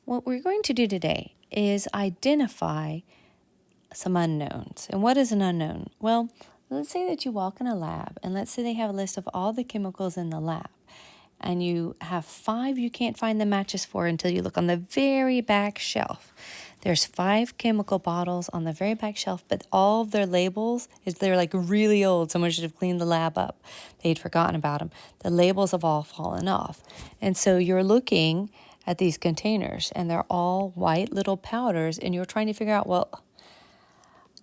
What we're going to do today is identify some unknowns. And what is an unknown? Well, let's say that you walk in a lab, and let's say they have a list of all the chemicals in the lab, and you have 5 you can't find the matches for until you look on the very back shelf. There's 5 chemical bottles on the very back shelf, but all of their labels, they're like really old. Someone should have cleaned the lab up. They'd forgotten about them. The labels have all fallen off. And so you're looking at these containers, and they're all white little powders, and you're trying to figure out, well,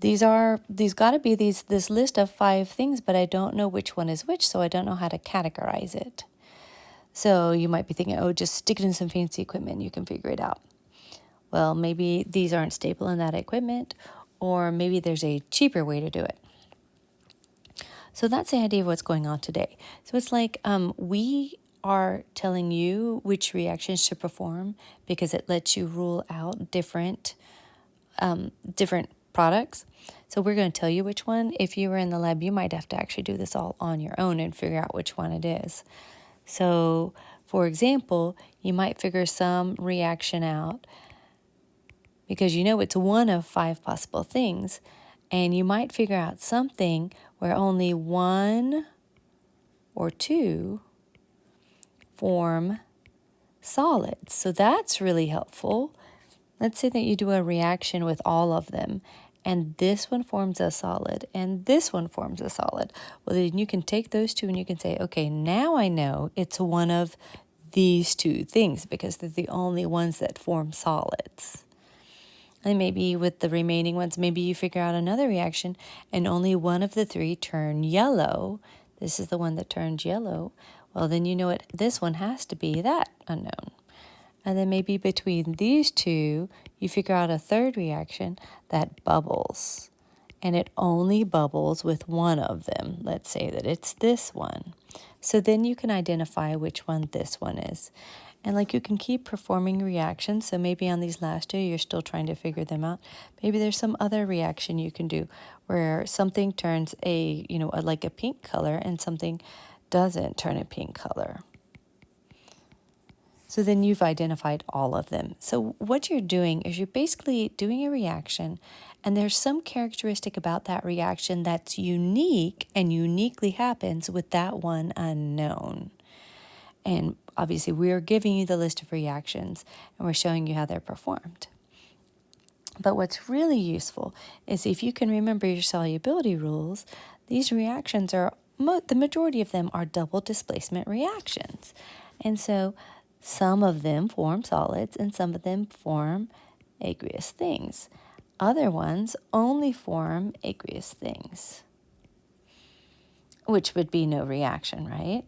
these got to be this list of 5 things, but I don't know which one is which, so I don't know how to categorize it. So you might be thinking, oh, just stick it in some fancy equipment, you can figure it out. Well, maybe these aren't stable in that equipment, or maybe there's a cheaper way to do it. So that's the idea of what's going on today. So it's like we are telling you which reactions to perform because it lets you rule out different products. So we're going to tell you which one. If you were in the lab, you might have to actually do this all on your own and figure out which one it is. So, for example, you might figure some reaction out because you know it's one of 5 possible things, and you might figure out something where only 1 or 2 form solids. So that's really helpful. Let's say that you do a reaction with all of them, and this one forms a solid, and this one forms a solid. Well, then you can take those 2 and you can say, okay, now I know it's one of these 2 things because they're the only ones that form solids. And maybe with the remaining ones, maybe you figure out another reaction and only one of the 3 turn yellow. This is the one that turns yellow. Well, then you know this one has to be that unknown. And then maybe between these 2, you figure out a 3rd reaction that bubbles. And it only bubbles with one of them. Let's say that it's this one. So then you can identify which one this one is. And like you can keep performing reactions. So maybe on these last 2, you're still trying to figure them out. Maybe there's some other reaction you can do where something turns like a pink color and something doesn't turn a pink color. So then you've identified all of them. So what you're doing is you're basically doing a reaction, and there's some characteristic about that reaction that's unique and uniquely happens with that one unknown. And obviously we're giving you the list of reactions, and we're showing you how they're performed. But what's really useful is if you can remember your solubility rules, these reactions the majority of them are double displacement reactions. And so some of them form solids and some of them form aqueous things. Other ones only form aqueous things, which would be no reaction, right?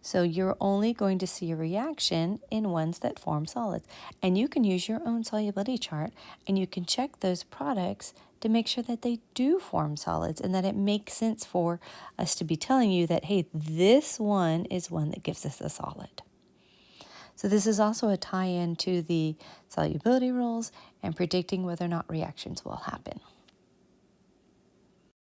So you're only going to see a reaction in ones that form solids. And you can use your own solubility chart, and you can check those products to make sure that they do form solids and that it makes sense for us to be telling you that, hey, this one is one that gives us a solid. So this is also a tie-in to the solubility rules and predicting whether or not reactions will happen.